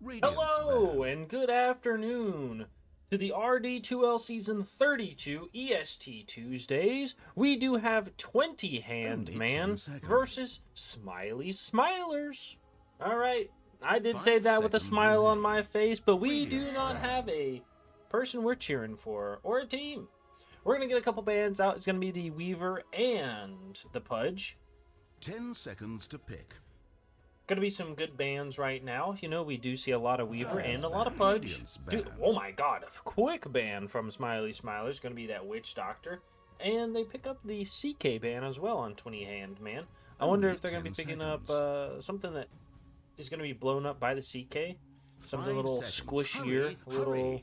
Hello and good afternoon to the RD2L Season 32 EST Tuesdays. We do have 20 Hand Man versus Smiley Smilers. Alright, I did say that with a smile on my face, but we do not have a person we're cheering for or a team. We're going to get a couple bands out. It's going to be the Weaver and the Pudge. 10 seconds to pick. Gonna be some good bands right now. You know, we do see a lot of Weaver and a lot of Pudge. Dude, oh my god, a quick ban from Smiley Smilers. Gonna be that Witch Doctor. And they pick up the CK ban as well on 20 Hand Man. I wonder if they're gonna be picking up something that is gonna be blown up by the CK. Something a little squishier, a little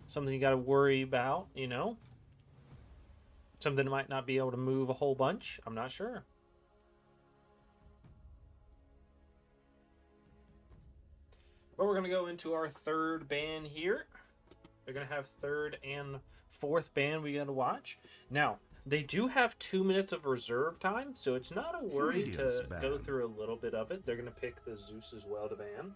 something you gotta worry about, you know? Something that might not be able to move a whole bunch. I'm not sure. But we're going to go into our third band here. They're going to have third and fourth band we got to watch. Now, they do have 2 minutes of reserve time, so it's not a worry to go through a little bit of it. They're going to pick the Zeus as well to ban.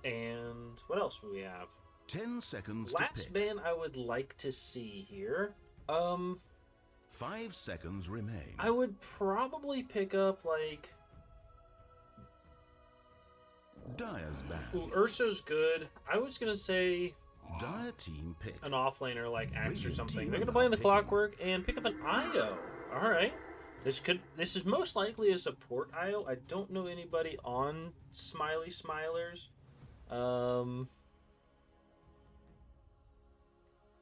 And what else do we have? 10 seconds Last to pick. band I would like to see here. 5 seconds remain. I would probably pick up, like... Dire's band. Ooh, Urso's good. I was going to say... Dire team pick. An offlaner like Axe or something. They're going to play in the Clockwork and pick up an IO. Alright. This is most likely a support IO. I don't know anybody on Smiley Smilers.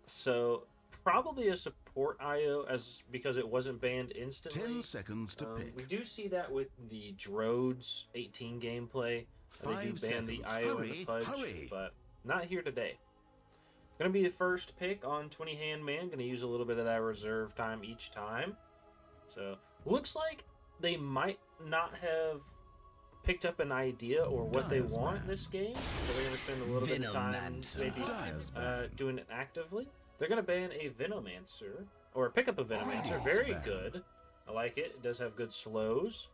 So probably a support IO because it wasn't banned instantly. 10 seconds to pick. We do see that with the Drodes 18 gameplay. They do ban the IO and the Pudge, but not here today. Going to be the first pick on 20 Hand Man. Going to use a little bit of that reserve time each time. So looks like they might not have picked up an idea or what they want in this game. So they're going to spend a little bit of time maybe doing it actively. They're going to ban a Venomancer, or pick up a Venomancer. Very good. I like it. It does have good slows.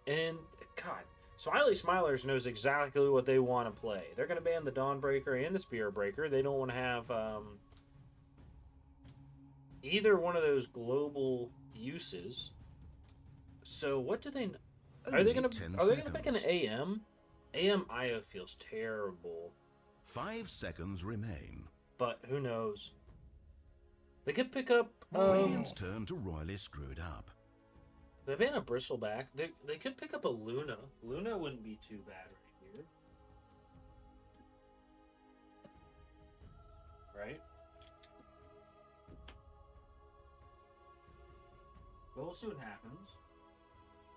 And, God, Smiley Smilers knows exactly what they want to play. They're going to ban the Dawnbreaker and the Spear Breaker. They don't want to have either one of those global uses. So what do they... Are they going to pick an AM? AM IO feels terrible. 5 seconds remain. But who knows? They could pick up... Radiant's turn to royally screwed up. They ban a Bristleback. They could pick up a Luna. Luna wouldn't be too bad right here. Right? But we'll see what happens.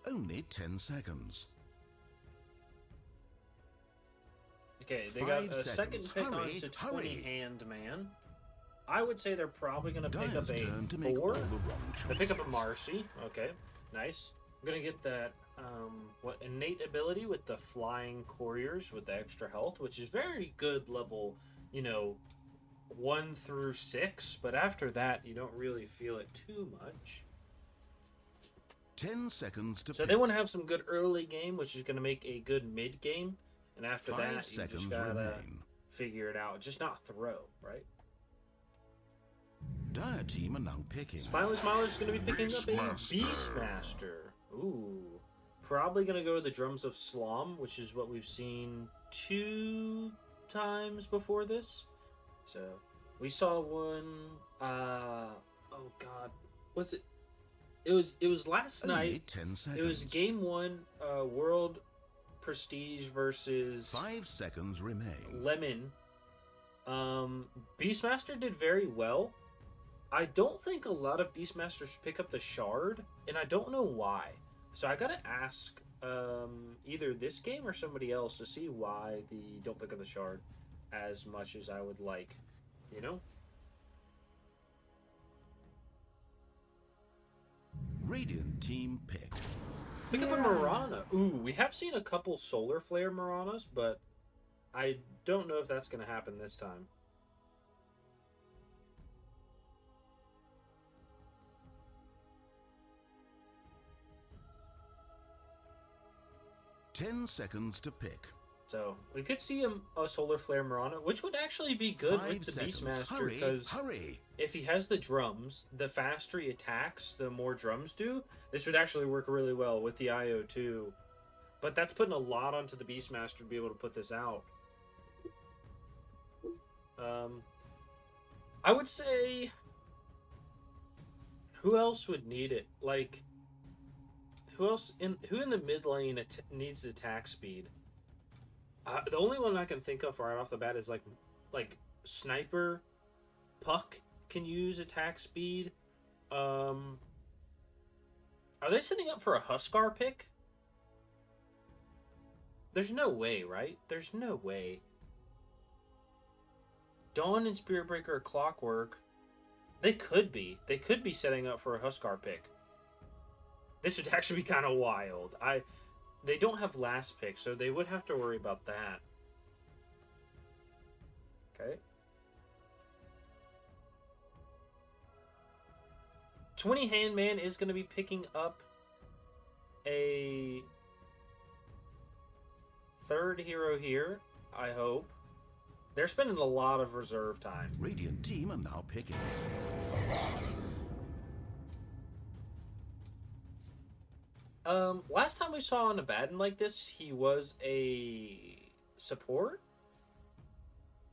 Only 10 seconds. Okay, they got a second pick on to 20 Hand Man. I would say they're probably going to pick up a 4. They pick up a Marcy. Okay, nice. I'm going to get that innate ability with the Flying Couriers with the extra health, which is very good level, 1 through 6. But after that, you don't really feel it too much. 10 seconds to So they want to have some good early game, which is going to make a good mid game. And after that, you just got to figure it out. Just not throw, right? Dire team are now picking. Smiley Smiler's going to be picking up a Beastmaster. Ooh. Probably going to go to the Drums of Slom, which is what we've seen 2 times before this. So, we saw one, oh god, was it? It was last night. 10 seconds. It was game 1, World Prestige versus 5 seconds remain. Lemon. Beastmaster did very well. I don't think a lot of Beastmasters pick up the Shard, and I don't know why. So I gotta ask either this game or somebody else to see why they don't pick up the Shard as much as I would like, Radiant team pick. Pick up a Mirana. Ooh, we have seen a couple Solar Flare Miranas, but I don't know if that's going to happen this time. 10 seconds to pick. So we could see a Solar Flare Mirana, which would actually be good with the Beastmaster, because if he has the drums, the faster he attacks, the more drums do. This would actually work really well with the IO too. But that's putting a lot onto the Beastmaster to be able to put this out. I would say, who else would need it? Like, who in the mid lane needs attack speed? The only one I can think of right off the bat is like Sniper. Puck can use attack speed. Are they setting up for a Huskar pick? There's no way, right? There's no way. Dawn and Spirit Breaker are Clockwork. They could be. They could be setting up for a Huskar pick. This would actually be kind of wild. They don't have last pick, so they would have to worry about that. Okay. 20 Handman is going to be picking up a third hero here, I hope. They're spending a lot of reserve time. Radiant team are now picking. Last time we saw an Abaddon like this, he was a support.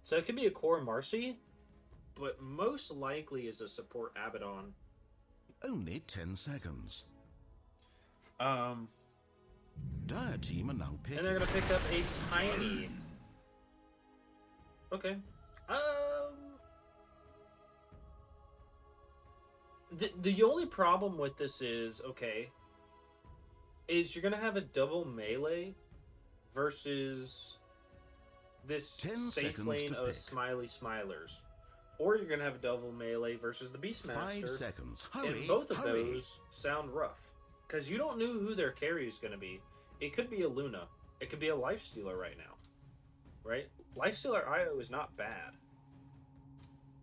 So it could be a core Marcy, but most likely is a support Abaddon. Only 10 seconds. Dire team are now picking. And they're gonna pick up a tiny. Okay. The only problem with this is, is you're gonna have a double melee versus this safe lane of Smiley Smilers. Or you're gonna have a double melee versus the Beastmaster. 5 seconds. Hurry, and both of those sound rough. Because you don't know who their carry is gonna be. It could be a Luna. It could be a Lifestealer right now. Right? Lifestealer IO is not bad.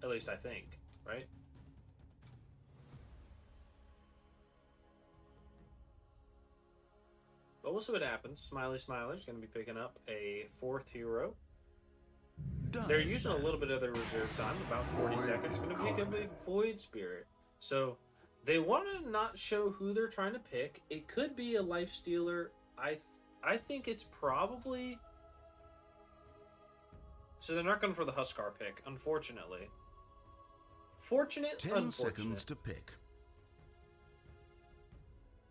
At least I think. Right? But we'll see what happens. Smiley Smiler's going to be picking up a fourth hero. They're using a little bit of their reserve time, about 40 seconds. Going to pick up a Void Spirit. So they want to not show who they're trying to pick. It could be a Lifestealer. I think it's probably... So they're not going for the Huskar pick, unfortunately. Fortunate, 10 unfortunate. seconds to pick.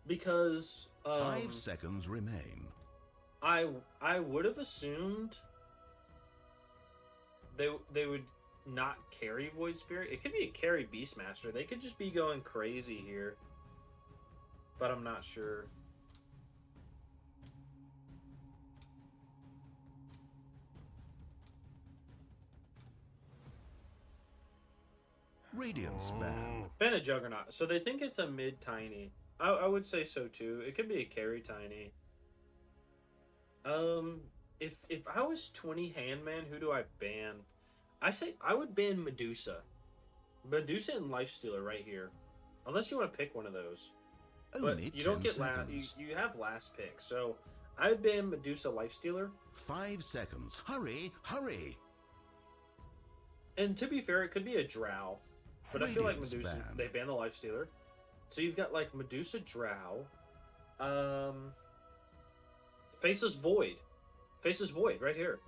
Because 5 seconds remain. I would have assumed they would not carry Void Spirit. It could be a carry Beastmaster. They could just be going crazy here. But I'm not sure. Radiance ban. Ban a Juggernaut. So they think it's a mid tiny. I would say so too. It could be a carry tiny. If I was 20 Handman, who do I ban? I say I would ban Medusa. Medusa and Lifestealer right here. Unless you want to pick one of those. But you don't get last. You have last pick. So I would ban Medusa Lifestealer. 5 seconds. Hurry, hurry. And to be fair, it could be a Drow. But I feel like Medusa, they ban the Lifestealer. So you've got like Medusa Drow. Faceless Void. Faceless Void right here.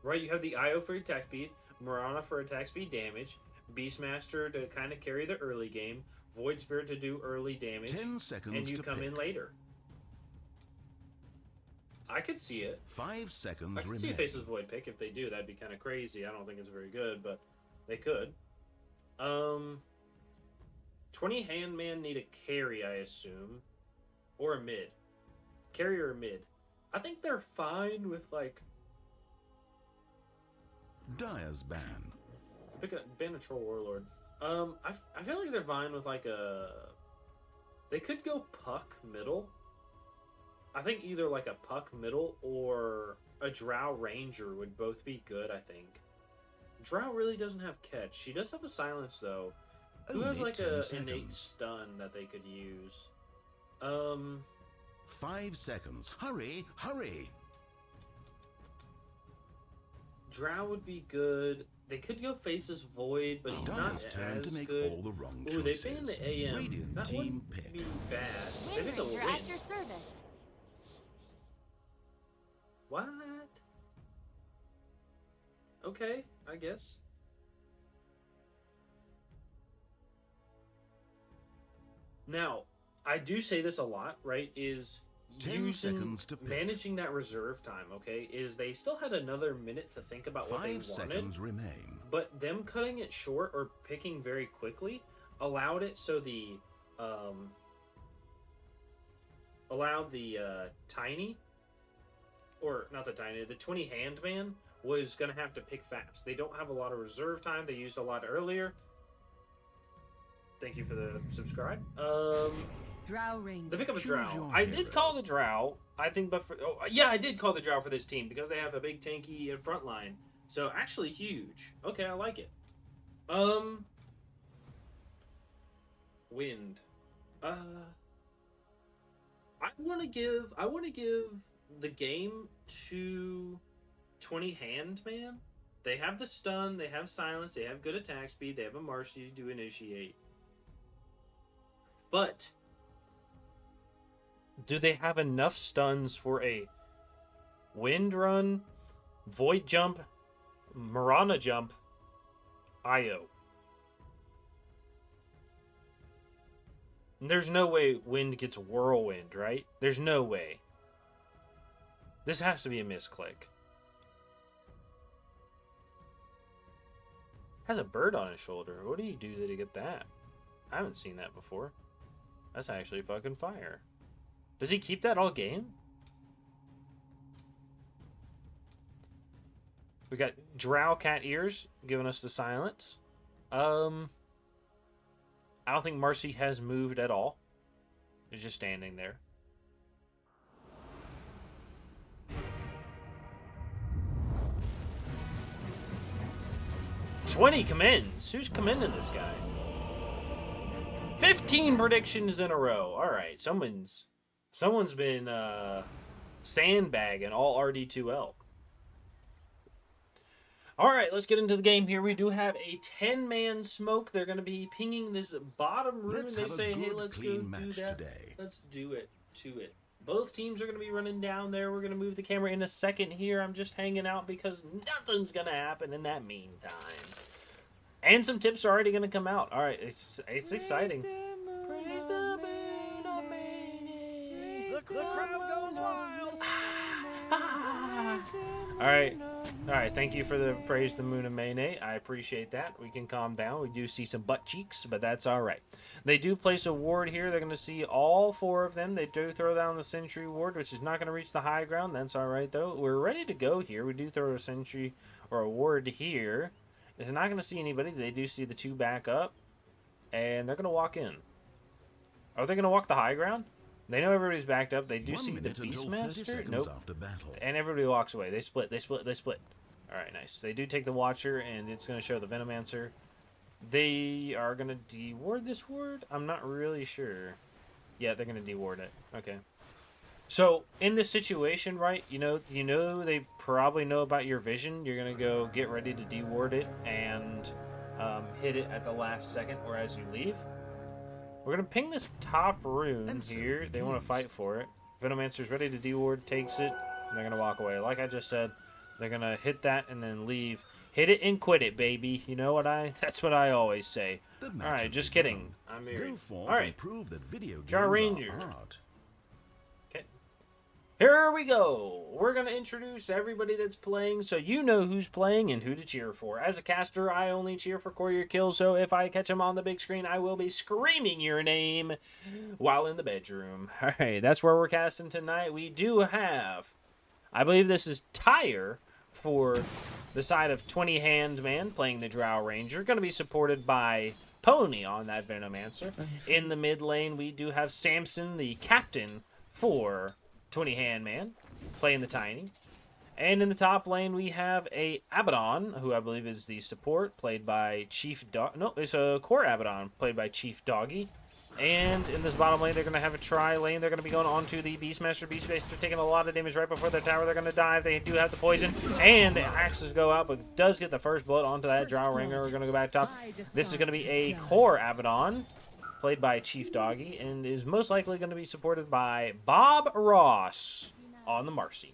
Right, you have the IO for attack speed, Mirana for attack speed damage, Beastmaster to kind of carry the early game, Void Spirit to do early damage, 10 seconds and you to come pick. in later. I could see it. 5 seconds I could see a Faceless Void pick. If they do, that'd be kind of crazy. I don't think it's very good, but they could. 20 Handman need a carry, I assume. Or a mid. Carry or mid. I think they're fine with, like... Dire's ban. Ban a Troll Warlord. I feel like they're fine with, like, a... They could go Puck middle. I think either, like, a Puck middle or a Drow Ranger would both be good, I think. Drow really doesn't have catch. She does have a silence, though. Who has, like, a innate stun that they could use? 5 seconds. Hurry, hurry. Drow would be good. They could go Faceless Void, but he's not Dyer's turn as to make good. all the wrong Ooh, they choices. banned the AM. Radiant That team wouldn't pick. be bad. They Wind pick a Ranger win. at your service. What? Okay, I guess. Now, I do say this a lot, right? Is 10 seconds to pick. managing that reserve time, okay? Is they still had another minute to think about what they 5 wanted. seconds remain. But them cutting it short or picking very quickly allowed it so the tiny, or not the tiny, the 20 hand man was gonna have to pick fast. They don't have a lot of reserve time. They used a lot earlier. Thank you for the subscribe. Drow Ranger. The pick of a Choose drow. your I hero. did call the drow. I think, but for I did call the drow for this team because they have a big tanky in front line. So actually huge. Okay, I like it. Wind. I want to give the game to 20 hand man. They have the stun, they have silence, they have good attack speed, they have a Marcy to initiate. But do they have enough stuns for a wind run, void jump, Marana jump, IO? There's no way wind gets whirlwind, right? There's no way. This has to be a misclick. Has a bird on his shoulder. What do you do to get that? I haven't seen that before. That's actually fucking fire. Does he keep that all game? We got Drow cat ears giving us the silence. I don't think Marcy has moved at all. He's just standing there. "20 commends." Who's commending this guy? 15 predictions in a row. All right, someone's been sandbagging all RD2L. All right, let's get into the game here. We do have a 10-man smoke. They're going to be pinging this bottom room. Let's They have a say, hey, good, let's go clean do match that. today. Let's do it to it. Both teams are going to be running down there. We're going to move the camera in a second here. I'm just hanging out because nothing's going to happen in that meantime. And some tips are already going to come out. All right, it's exciting. Praise the moon, I made it. The crowd goes wild. All right. Thank you for the praise the moon and mayonnaise. I appreciate that. We can calm down. We do see some butt cheeks, but that's all right. They do place a ward here. They're going to see all 4 of them. They do throw down the sentry ward, which is not going to reach the high ground. That's all right, though. We're ready to go here. We do throw a sentry or a ward here. They're not going to see anybody. They do see the 2 back up, and they're going to walk in. Are they going to walk the high ground? They know everybody's backed up. They do 1 see the minute until 30 Beastmaster. seconds Nope. after battle. And everybody walks away. They split. All right, nice. They do take the Watcher, and it's going to show the Venomancer. They are going to deward this ward? I'm not really sure. Yeah, they're going to deward it. Okay. So, in this situation, right, you know they probably know about your vision. You're going to go get ready to deward it and hit it at the last second or as you leave. We're going to ping this top rune And so here. it They want to begins. fight for it. Venomancer's ready to deward, takes it, and they're going to walk away. Like I just said, they're going to hit that and then leave. Hit it and quit it, baby. You know what that's what I always say. The All match right, has just begun. kidding. I'm married. Go forth All right. and prove that video games Jar Ranger. are art. Okay. Here we go. We're going to introduce everybody that's playing so you know who's playing and who to cheer for. As a caster, I only cheer for Courier Kill, so if I catch him on the big screen, I will be screaming your name while in the bedroom. All right, that's where we're casting tonight. We do have, I believe this is Tyre for the side of 20 Hand Man playing the Drow Ranger. Going to be supported by Pony on that Venomancer. In the mid lane, we do have Sampson, the captain for 20 Hand Man, playing the Tiny. And in the top lane, we have a Abaddon, who I believe is the support, played by Chief Dog. No, it's a core Abaddon, played by Chief Doggy. And in this bottom lane, they're going to have a tri lane. They're going to be going on to the Beastmaster. Beastmaster taking a lot of damage right before their tower. They're going to dive. They do have the poison. And the axes go out, but does get the first blood onto that Drow Ringer. We're going to go back top. This is going to be a core Abaddon, played by Chief Doggy, and is most likely going to be supported by Bob Ross on the Marcy.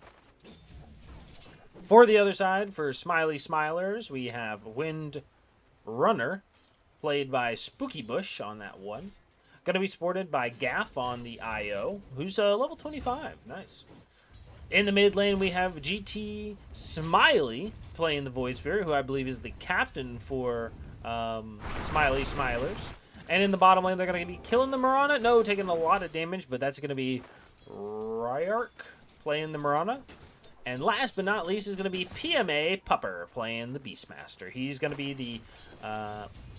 For the other side, for Smiley Smilers, we have Wind Runner, played by Spooky Bush on that one. Going to be supported by Gaff on the IO, who's level 25. Nice. In the mid lane, we have GTSmiley playing the Void Spirit, who I believe is the captain for Smiley Smilers. And in the bottom lane, they're going to be killing the Mirana. No, taking a lot of damage, but that's going to be Ryark playing the Mirana. And last but not least is going to be PMA Pupper playing the Beastmaster. He's going to be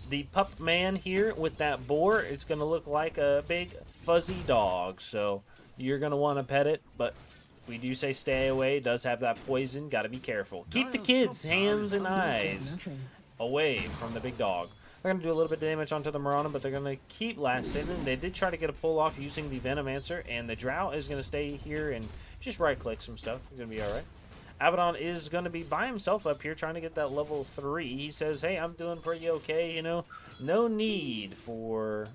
the pup man here with that boar. It's going to look like a big fuzzy dog. So you're going to want to pet it, but we do say stay away. It does have that poison. Got to be careful. Keep the kids' hands and eyes away from the big dog. They're going to do a little bit of damage onto the Mirana, but they're going to keep lasting. They did try to get a pull off using the Venomancer, and the Drow is going to stay here and just right-click some stuff. It's going to be all right. Abaddon is going to be by himself up here trying to get that level 3. He says, hey, I'm doing pretty okay, you know. No need for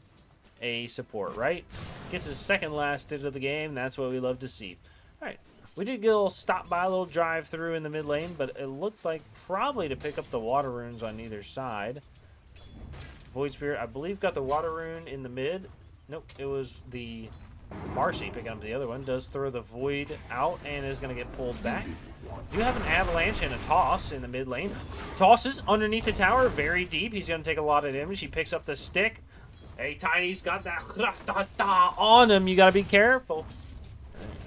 a support, right? Gets his second last hit of the game. That's what we love to see. All right. We did get a little stop by, a little drive through in the mid lane, but it looked like probably to pick up the water runes on either side. Void Spirit, I believe, got the water rune in the mid. Nope, it was the Marcy picking up the other one. Does throw the Void out and is going to get pulled back. Do have an avalanche and a toss in the mid lane. Tosses underneath the tower, very deep. He's going to take a lot of damage. He picks up the stick. Hey, Tiny's got that on him. You got to be careful.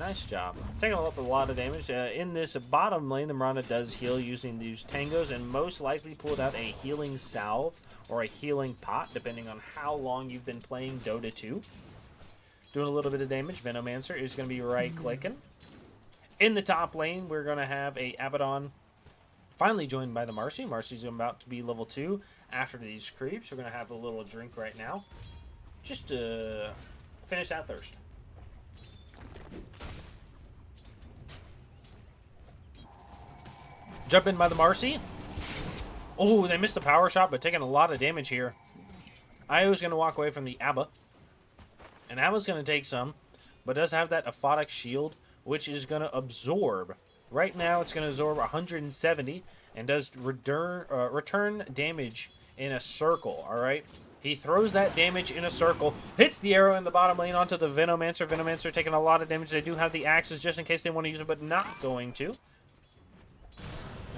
Nice job. Taking up a lot of damage. In this bottom lane, the Mirana does heal using these tangos and most likely pulled out a healing salve or a healing pot, depending on how long you've been playing Dota 2. Doing a little bit of damage. Venomancer is going to be right-clicking. In the top lane, we're going to have a Abaddon finally joined by the Marcy. Marcy's about to be level 2 after these creeps. We're going to have a little drink right now just to finish that thirst. Jump in by the Marcy. Oh, they missed the power shot, but taking a lot of damage here. Io's going to walk away from the Abba. And Abba's going to take some, but does have that aphotic shield, which is going to absorb. Right now, it's going to absorb 170 and does return damage in a circle, all right? He throws that damage in a circle, hits the arrow in the bottom lane onto the Venomancer. Venomancer taking a lot of damage. They do have the axes just in case they want to use it, but not going to.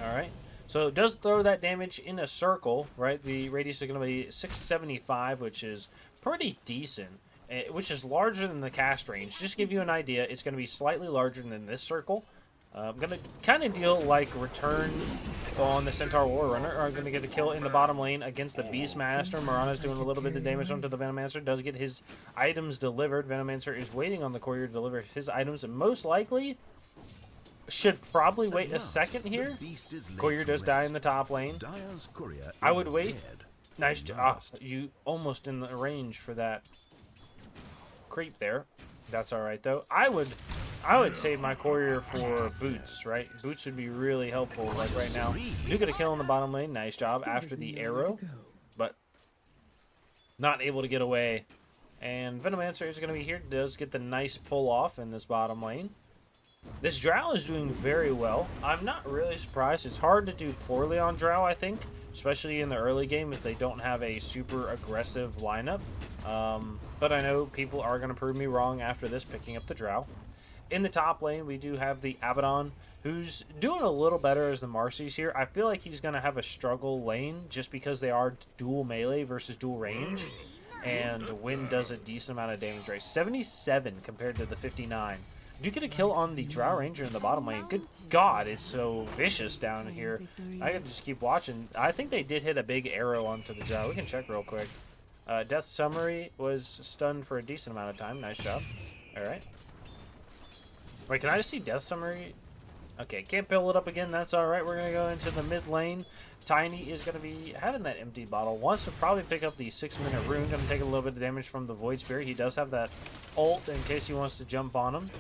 All right. So it does throw that damage in a circle, right? The radius is going to be 675, which is pretty decent, which is larger than the cast range. Just to give you an idea, it's going to be slightly larger than this circle. I'm going to kind of deal like Return on the Centaur War Runner. Are going to get a kill in the bottom lane against the Beastmaster. Mirana's doing a little bit of damage onto the Venomancer. Does get his items delivered. Venomancer is waiting on the courier to deliver his items, and most likely should probably wait a second here. Courier does die in the top lane. I would wait. Nice job. You almost in the range for that creep there. That's all right though. I would save my courier for boots, right? Boots would be really helpful like right now. You get a kill in the bottom lane. Nice job after the arrow, but not able to get away. And Venomancer is going to be here. Does get the nice pull off in this bottom lane. This Drow is doing very well. I'm not really surprised. It's hard to do poorly on Drow, I think, especially in the early game if they don't have a super aggressive lineup. But I know people are going to prove me wrong after this, picking up the Drow. In the top lane, we do have the Abaddon, who's doing a little better as the Marcy's here. I feel like he's going to have a struggle lane just because they are dual melee versus dual range. And Wind does a decent amount of damage rate. 77 compared to the 59. Do get a kill on the Drow Ranger in the bottom lane. Good God, it's so vicious down here. I can just keep watching. I think they did hit a big arrow onto the Drow. We can check real quick. Death Summary was stunned for a decent amount of time. Nice job. All right. Wait, can I just see Death Summary? Okay, can't build it up again. That's all right. We're going to go into the mid lane. Tiny is going to be having that empty bottle. Wants to probably pick up the 6-minute rune. Going to take a little bit of damage from the Void Spirit. He does have that ult in case he wants to jump on him.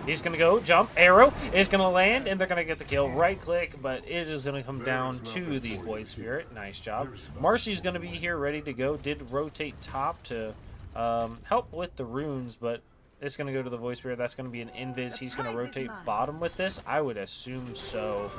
He's going to go, jump, arrow is going to land, and they're going to get the kill. Right click, but it is going to come down to the Void Spirit. Nice job. Marcy's going to be here ready to go. Did rotate top to help with the runes, but it's going to go to the Void Spirit. That's going to be an invis. He's going to rotate bottom with this. I would assume so.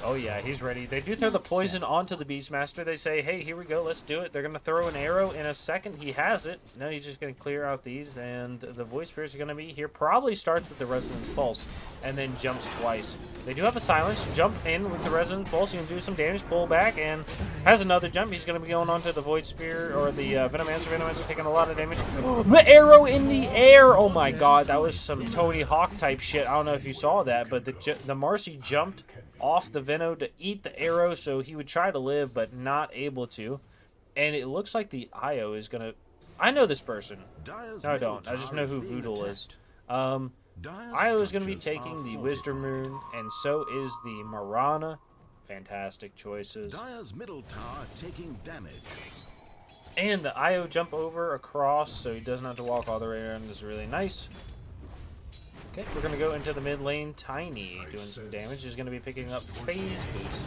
Oh, yeah, he's ready. They do throw the poison onto the Beastmaster. They say, hey, here we go. Let's do it. They're going to throw an arrow in a second. He has it. Now he's just going to clear out these, and the Void Spirits are going to be here. Probably starts with the Resonance Pulse and then jumps twice. They do have a silence. Jump in with the Resonance Pulse. He can do some damage, pull back, and has another jump. He's going to be going onto the Void Spear or the Venomancer. Venomancer taking a lot of damage. The arrow in the air! Oh my god, that was some Tony Hawk type shit. I don't know if you saw that, but the Marcy jumped off the Veno to eat the arrow, so he would try to live, but not able to. And it looks like the IO is going to... I know this person. No, I don't. I just know who Voodoo is. IO is going to be taking the Wisdom Rune, and so is the Marana. Fantastic choices. Dire's middle tower taking damage. And the IO jump over across, so he doesn't have to walk all the way around. This is really nice. Okay, we're going to go into the mid lane. Tiny doing some damage. Is going to be picking up phase boost.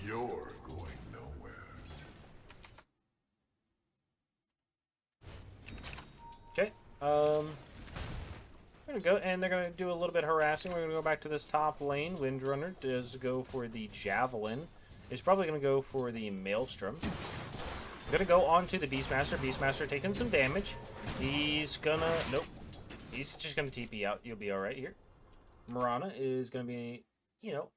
You're going nowhere. Okay, we're going to go, and they're going to do a little bit of harassing. We're going to go back to this top lane. Windrunner does go for the Javelin. Is probably going to go for the Maelstrom. Gonna go on to the Beastmaster. Beastmaster taking some damage. He's gonna... Nope. He's just gonna TP out. You'll be alright here. Marana is gonna be, you know,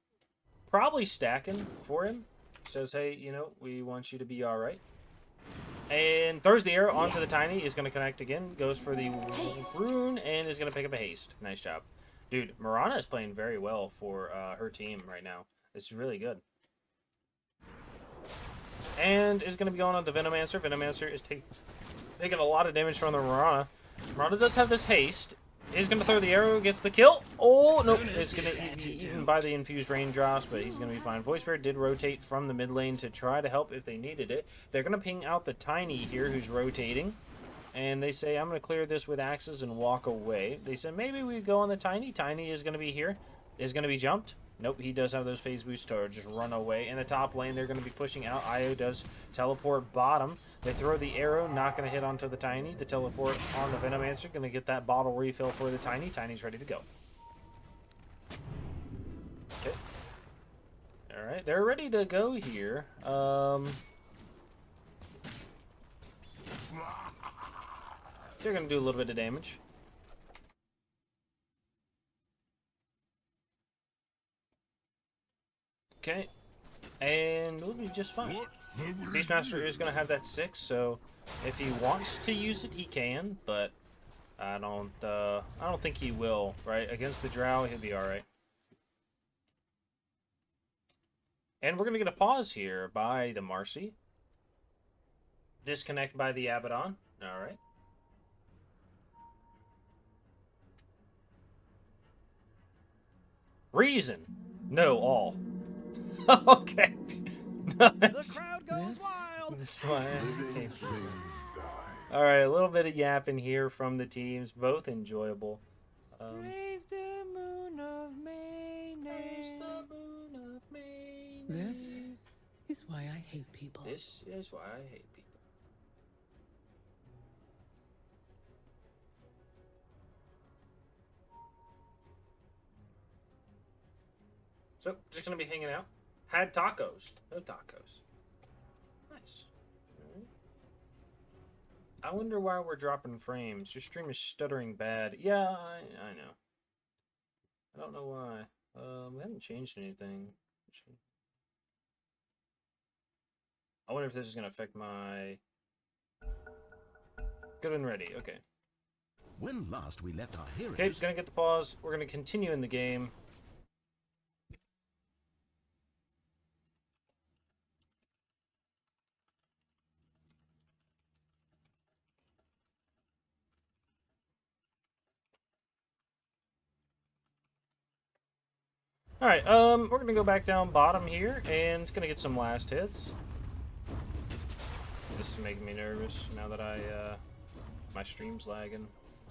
probably stacking for him. Says, hey, you know, we want you to be alright. And throws the arrow onto the Tiny. Is gonna connect again. Goes for the rune and is gonna pick up a haste. Nice job. Dude, Marana is playing very well for her team right now. It's really good. And is going to be going on the Venomancer. Venomancer is taking a lot of damage from the Marana. Marana does have this haste. He's going to throw the arrow, gets the kill. Oh, nope. It's going to be eaten by the infused raindrops, but he's going to be fine. Void Spirit did rotate from the mid lane to try to help if they needed it. They're going to ping out the Tiny here, who's rotating. And they say, I'm going to clear this with axes and walk away. They said, maybe we go on the Tiny. Tiny is going to be here. Is going to be jumped. Nope, he does have those phase boosts to just run away. In the top lane, they're going to be pushing out. IO does teleport bottom. They throw the arrow, not going to hit onto the Tiny. The teleport on the Venomancer, going to get that bottle refill for the Tiny. Tiny's ready to go. Okay. Alright, they're ready to go here. They're going to do a little bit of damage. Okay, and we'll be just fine. Beastmaster is going to have that 6, so if he wants to use it, he can, but I don't think he will, right? Against the Drow, he'll be alright. And we're going to get a pause here by the Marcy. Disconnect by the Abaddon. Alright. Reason. No, all. Okay. The crowd goes wild. This one. All right, a little bit of yapping here from the teams, both enjoyable. Raise the moon of May. Raise the moon of May. This is why I hate people. This is why I hate people. So, just gonna be hanging out. Had tacos. No tacos. Nice. Alright. I wonder why we're dropping frames. Your stream is stuttering bad. Yeah, I know. I don't know why. We haven't changed anything. I wonder if this is going to affect my... Good and ready. Okay. When last we left our heroes... Okay, gonna get the pause. We're gonna continue in the game. Alright, we're gonna go back down bottom here, and gonna get some last hits. This is making me nervous now that my stream's lagging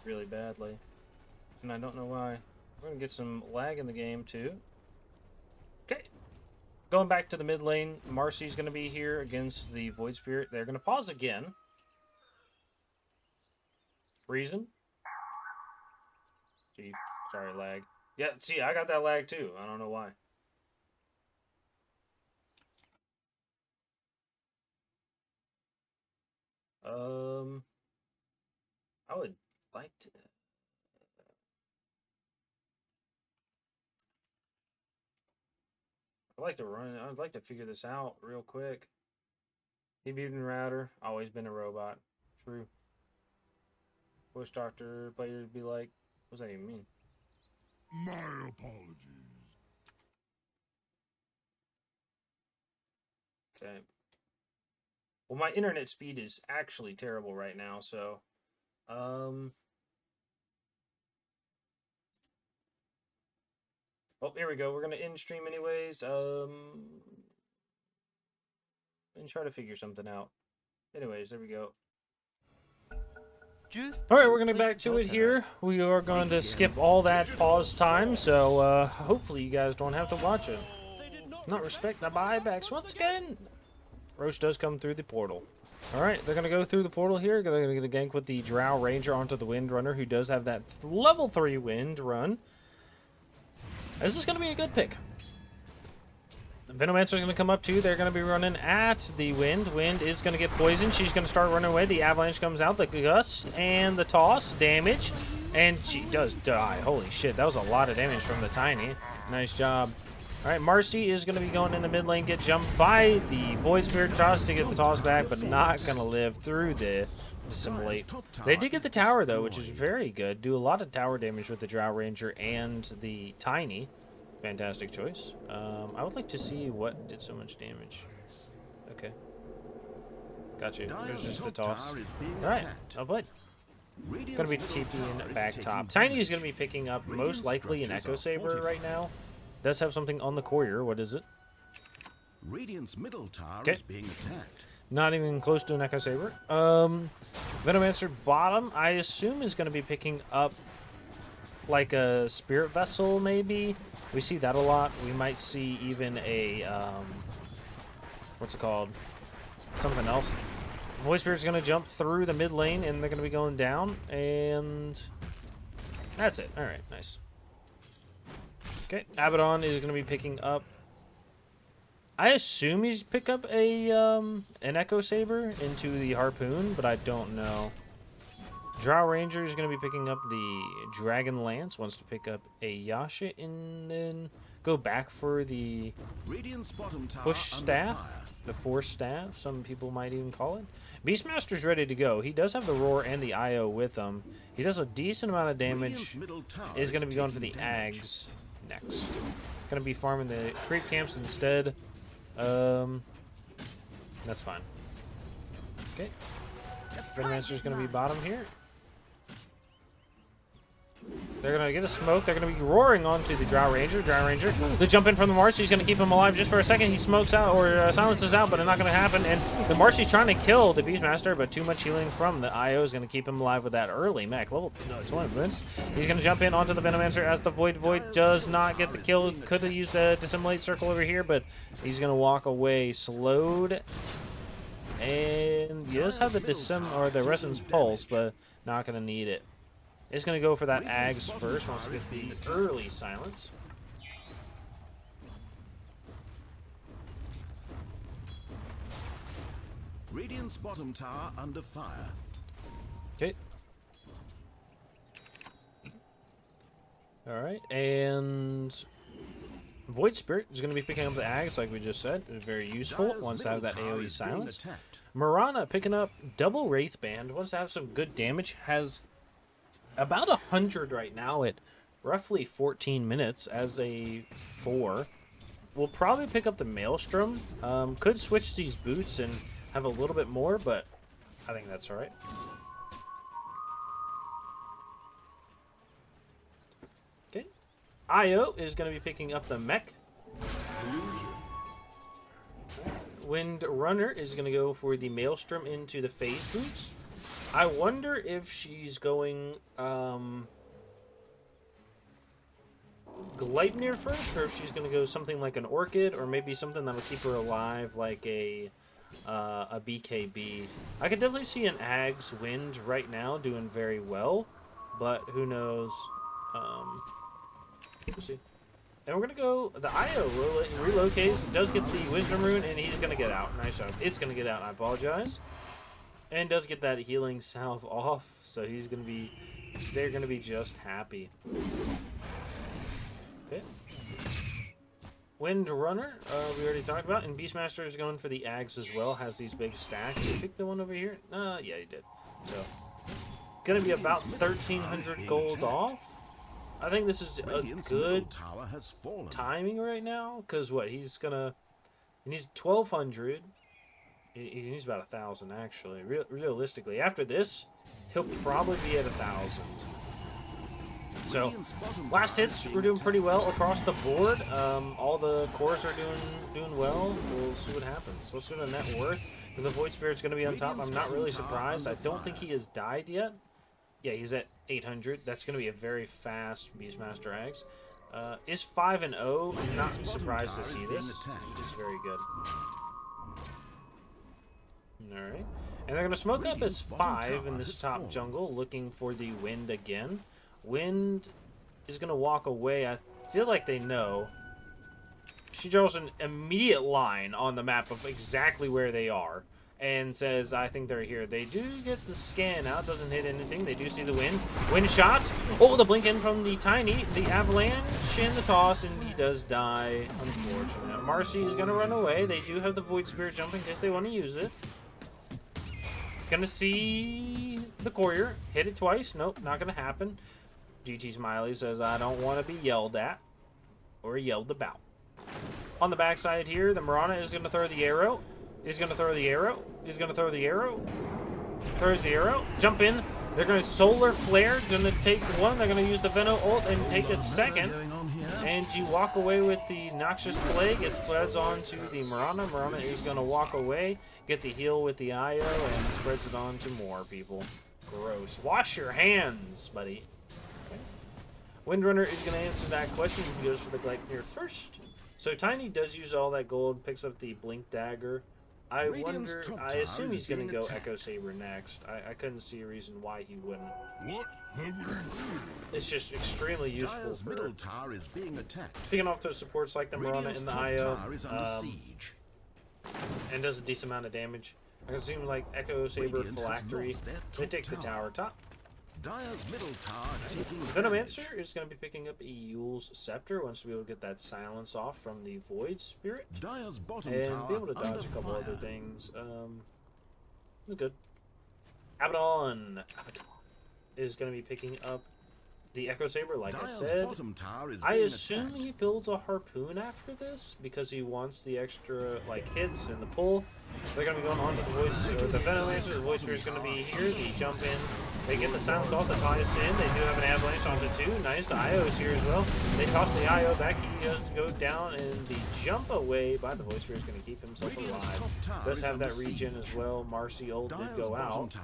really badly. And I don't know why. We're gonna get some lag in the game, too. Okay. Going back to the mid lane, Marcy's gonna be here against the Void Spirit. They're gonna pause again. Reason? Gee, sorry, lag. Yeah, see, I got that lag too. I don't know why. I would like to... I'd like to figure this out real quick. Mutant router, always been a robot. True. Bush doctor players be like, what does that even mean? My apologies. Okay. Well, my internet speed is actually terrible right now, so oh, here we go. We're gonna end stream anyways. And try to figure something out. Anyways, there we go. Alright, we're going to back to it here. We are going to skip all that pause time, so hopefully you guys don't have to watch it. Not respect the buybacks once again. Roche does come through the portal. Alright, they're going to go through the portal here. They're going to get a gank with the Drow Ranger onto the Wind Runner, who does have that level 3 Wind run. This is going to be a good pick. The Venomancer's going to come up too. They're going to be running at the Wind. Wind is going to get poisoned. She's going to start running away. The Avalanche comes out. The Gust and the Toss. Damage. And she does die. Holy shit. That was a lot of damage from the Tiny. Nice job. Alright, Marcy is going to be going in the mid lane. Get jumped by the Void Spirit. Tries to get the Toss back, but not going to live through the Dissimulate. They did get the tower, though, which is very good. Do a lot of tower damage with the Drow Ranger and the Tiny. Fantastic choice. I would like to see what did so much damage. Okay. Got you. There's just the toss. Alright. Well played. Gonna be TPing back top. Tiny is gonna be picking up most likely an Echo Saber right now. Does have something on the courier. What is it? Radiant's middle tower is being attacked. Not even close to an Echo Saber. Venomancer bottom, I assume, is gonna be picking up like a Spirit Vessel, maybe. We see that a lot. We might see even a, what's it called? Something else. Void Spirit's going to jump through the mid lane, and they're going to be going down, and that's it. All right, nice. Okay, Abaddon is going to be picking up. I assume he's pick up a an Echo Saber into the Harpoon, but I don't know. Drow Ranger is going to be picking up the Dragon Lance. Wants to pick up a Yasha and then go back for the Push Staff. The Force Staff, some people might even call it. Beastmaster's ready to go. He does have the Roar and the IO with him. He does a decent amount of damage. Is going to be going for the Ags next. Going to be farming the creep camps instead. That's fine. Okay. Venomancer's going to be bottom here. They're going to get a smoke. They're going to be roaring onto the Drow Ranger. Drow Ranger. The jump in from the Marcy. He's going to keep him alive just for a second. He smokes out or silences out, but it's not going to happen. And the Marcy's trying to kill the Beastmaster, but too much healing from the IO is going to keep him alive with that early mech. Level 20 Vince. He's going to jump in onto the Venomancer as the Void does not get the kill. Could have used the Dissimulate circle over here, but he's going to walk away slowed. And he does have the the Resonance Pulse, but not going to need it. He's going to go for that Ags first. Wants to get the early silence. Radiant's bottom tower under fire. Okay. Alright, and Void Spirit is going to be picking up the Ags, like we just said. It's very useful. Wants to have that AoE silence. Mirana picking up double Wraith Band. Wants to have some good damage. Has about 100 right now at roughly 14 minutes as a 4. We'll probably pick up the Maelstrom. Could switch these boots and have a little bit more, but I think that's alright. Okay. IO is going to be picking up the mech. Wind Runner is going to go for the Maelstrom into the phase boots. I wonder if she's going Gleipnir first, or if she's going to go something like an Orchid, or maybe something that'll keep her alive like a BKB. I could definitely see an Ag's Wind right now doing very well, but who knows. We'll see. And we're going to go, the IO relocates, does get the Wisdom Rune, and he's going to get out. Nice job. It's going to get out, I apologize. And does get that healing salve off, so he's going to be, they're going to be just happy. Okay. Wind Runner, we already talked about, and Beastmaster is going for the Ags as well, has these big stacks. Did he pick the one over here? Yeah, he did. So, going to be about 1,300 gold off. I think this is a good timing right now, because what, he needs 1,200. He needs about 1,000, actually. Realistically, after this, he'll probably be at 1,000. So, last hits, we're doing pretty well across the board. All the cores are doing well. We'll see what happens. Let's go to net worth. If the Void Spirit's going to be on top, I'm not really surprised. I don't think he has died yet. Yeah, he's at 800. That's going to be a very fast Beastmaster Ags. Is 5-0. I'm not surprised to see this. It's very good. Alright. And they're going to smoke up as 5 in this top jungle, looking for the Wind again. Wind is going to walk away. I feel like they know. She draws an immediate line on the map of exactly where they are and says, I think they're here. They do get the scan out. Doesn't hit anything. They do see the Wind. Wind shots. Oh, the blink in from the Tiny. The Avalanche in the toss, and he does die. Unfortunate. Marcy is going to run away. They do have the Void Spirit jump in case they want to use it. Gonna see the courier. Hit it twice. Nope, not gonna happen. GTSmiley says, I don't want to be yelled at or yelled about. On the backside here, the Mirana is going to throw the arrow. He's going to throw the arrow. He's going to throw the arrow. Throws the arrow. Jump in. They're going to Solar Flare. Going to take one. They're going to use the Veno ult and take it second. And you walk away with the Noxious Plague. It spreads on to the Mirana. Mirana is going to walk away, get the heal with the IO, and spreads it on to more people. Gross. Wash your hands, buddy. Okay. Windrunner is going to answer that question. He goes for the Gleipnir first. So Tiny does use all that gold, picks up the Blink Dagger. I wonder, I assume he's going to go Echo Saber next. I couldn't see a reason why he wouldn't. What have we done? It's just extremely useful for middle tower is being attacked. picking off those supports like the Mirana and the IO. Is under siege. And does a decent amount of damage. I can assume like Echo Saber, Phylactery, they take the tower top. Dire's middle tower taking Venomancer is going to be picking up a Yule's Scepter once we will get that silence off from the Void Spirit. Dire's bottom And tower be able to dodge a couple other things. It's good. Abaddon is going to be picking up the Echo Saber, like I said. I assume he builds a Harpoon after this because he wants the extra like hits and the pull. They're going to be going on to the Void Spirit. The Venomancer, the Void Spirit is going to be here. The jump in. They get the silence off, the tie us in. They do have an avalanche onto 2. Nice, the IO is here as well. They toss the IO back. He does go down, and the jump away by the Void Spirit is going to keep himself alive. Does have that regen as well. Marcy ult did go out.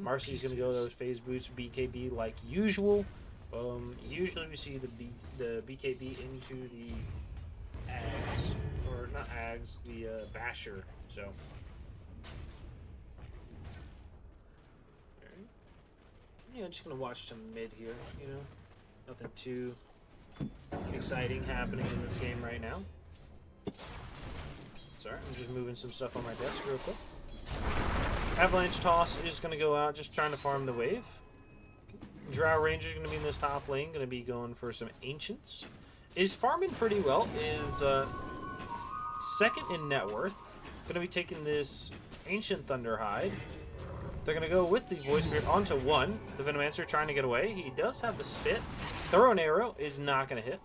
Marcy's going to go those phase boots, BKB like usual. Usually we see the BKB into the Ags, or not Ags, the Basher. So. Yeah, just gonna watch some mid here, you know. Nothing too exciting happening in this game right now. Sorry, I'm just moving some stuff on my desk real quick. Avalanche Toss is gonna go out, just trying to farm the wave. Drow Ranger is gonna be in this top lane, gonna be going for some Ancients. Is farming pretty well, is second in net worth. Gonna be taking this Ancient Thunderhide. They're going to go with the Void Spirit onto 1. The Venomancer trying to get away. He does have the Spit. Throw an arrow is not going to hit.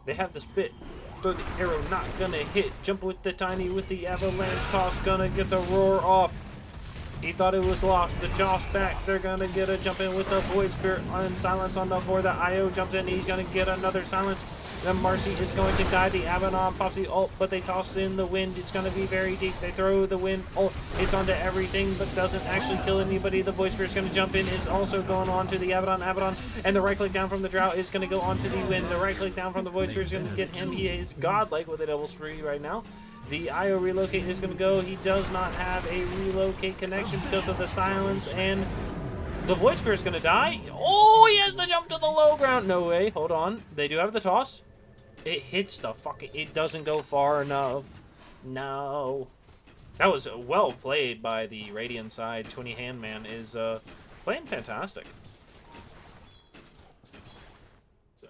They have the Spit. Throw the arrow, not going to hit. Jump with the Tiny with the Avalanche Toss. Going to get the Roar off. He thought it was lost. The Joss back. They're going to get a jump in with the Void Spirit on silence on the 4. The IO jumps in. He's going to get another silence. Then Marcy is going to guide the Abaddon, pops the ult, but they toss in the wind. It's going to be very deep. They throw the wind ult. It's onto everything, but doesn't actually kill anybody. The Void Spirit's going to jump in. It's also going on to the Abaddon, and the right click down from the Drought is going to go onto the wind. The right click down from the Void Spirit is going to get him. He is godlike with a double spree right now. The IO relocate is going to go. He does not have a relocate connection because of the silence, and the Void Spirit's going to die. Oh, he has to jump to the low ground. No way. Hold on. They do have the toss. It hits the fucking... It doesn't go far enough. No. That was well played by the Radiant side. 20 Handman is playing fantastic. So.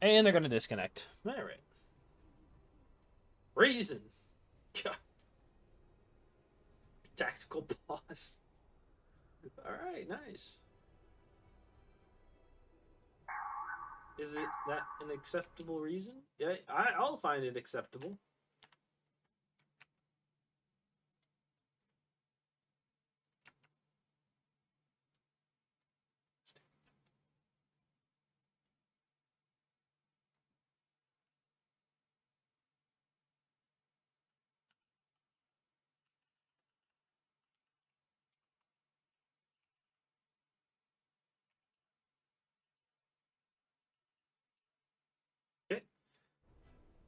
And they're going to disconnect. All right. Reason. God. Tactical pause. All right, nice. Is it that an acceptable reason? Yeah, I'll find it acceptable.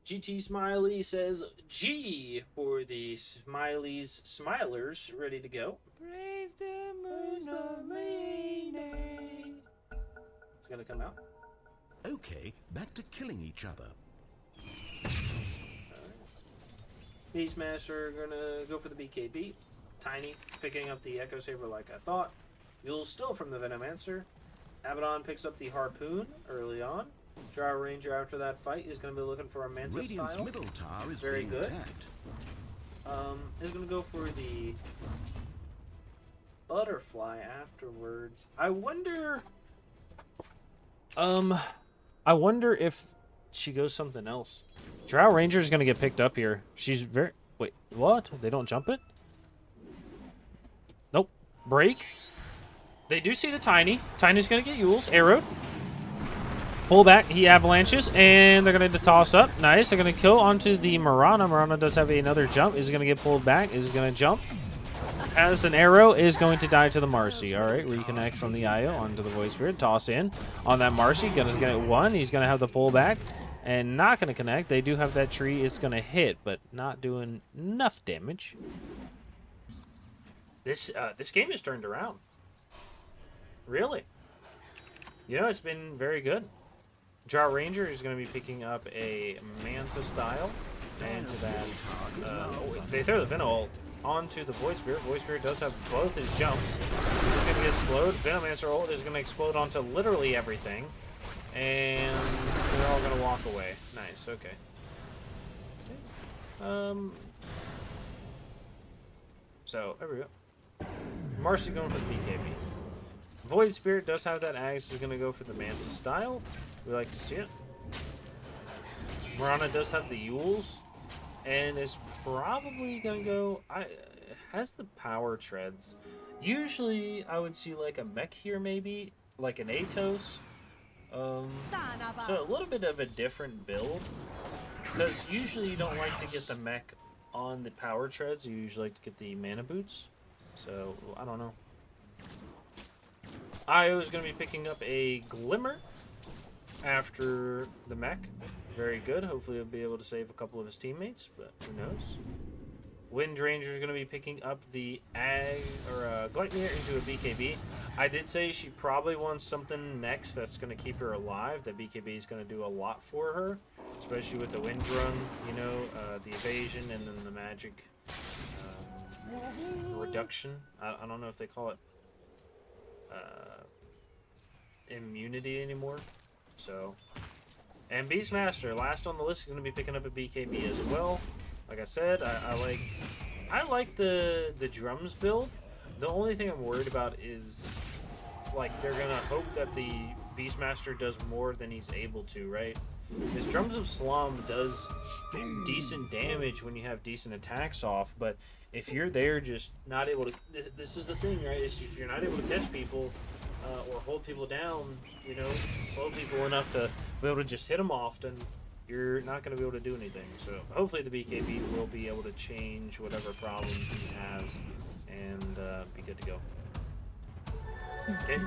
GTSmiley says G for the Smiley's Smilers, ready to go. Praise the moon of Mayday. It's gonna come out. Okay, back to killing each other. Beastmaster gonna go for the BKB. Tiny picking up the Echo Saber like I thought. You'll still from the Venomancer. Abaddon picks up the Harpoon early on. Gyro Ranger after that fight is going to be looking for a Manta Radiant's style. middle tower is Very being good. attacked. Is going to go for the Butterfly afterwards. I wonder if she goes something else. Drow Ranger is going to get picked up here. She's very... Wait, what? They don't jump it? Nope. Break. They do see the Tiny. Tiny's going to get Yules. Arrowed. Pull back. He avalanches. And they're going to toss up. Nice. They're going to kill onto the Mirana. Mirana does have another jump. Is going to get pulled back. Is going to jump. Has an arrow. Is going to die to the Marcy. All right. Reconnect from the IO onto the Void Spirit. Toss in on that Marcy. Going to get one. He's going to have the pull back. And not going to connect. They do have that tree. It's going to hit. But not doing enough damage. This game is turned around. Really. You know, it's been very good. Drow Ranger is going to be picking up a Manta style. And to that, they throw the Venom ult onto the Void Spirit. Void Spirit does have both his jumps. He's going to get slowed. Venomancer ult is going to explode onto literally everything. And they're all going to walk away. Nice, okay. So, there we go. Marcy going for the BKB. Void Spirit does have that axe. Is going to go for the Manta style. We like to see it. Mirana does have the Yules. And is probably going to go... has the power treads. Usually, I would see like a mech here maybe. Like an Atos. So a little bit of a different build. Because usually you don't like to get the mech on the power treads. You usually like to get the mana boots. So, I don't know. IO is going to be picking up a Glimmer after the mech. Very good. Hopefully he'll be able to save a couple of his teammates, but who knows. Wind Ranger is going to be picking up the Gleipnir into a BKB. I did say she probably wants something next that's going to keep her alive. That BKB is going to do a lot for her, especially with the Wind Run, you know, the evasion, and then the magic reduction. I don't know if they call it immunity anymore. So, and Beastmaster, last on the list, is going to be picking up a BKB as well. Like I said, I like the drums build. The only thing I'm worried about is, like, they're gonna hope that the Beastmaster does more than he's able to, right? His Drums of Slum does decent damage when you have decent attacks off, but if you're there just not able to, this is the thing, right? Is if you're not able to catch people, or hold people down, you know, slow people enough to be able to just hit them often, you're not going to be able to do anything. So hopefully the BKB will be able to change whatever problem he has and be good to go. Okay,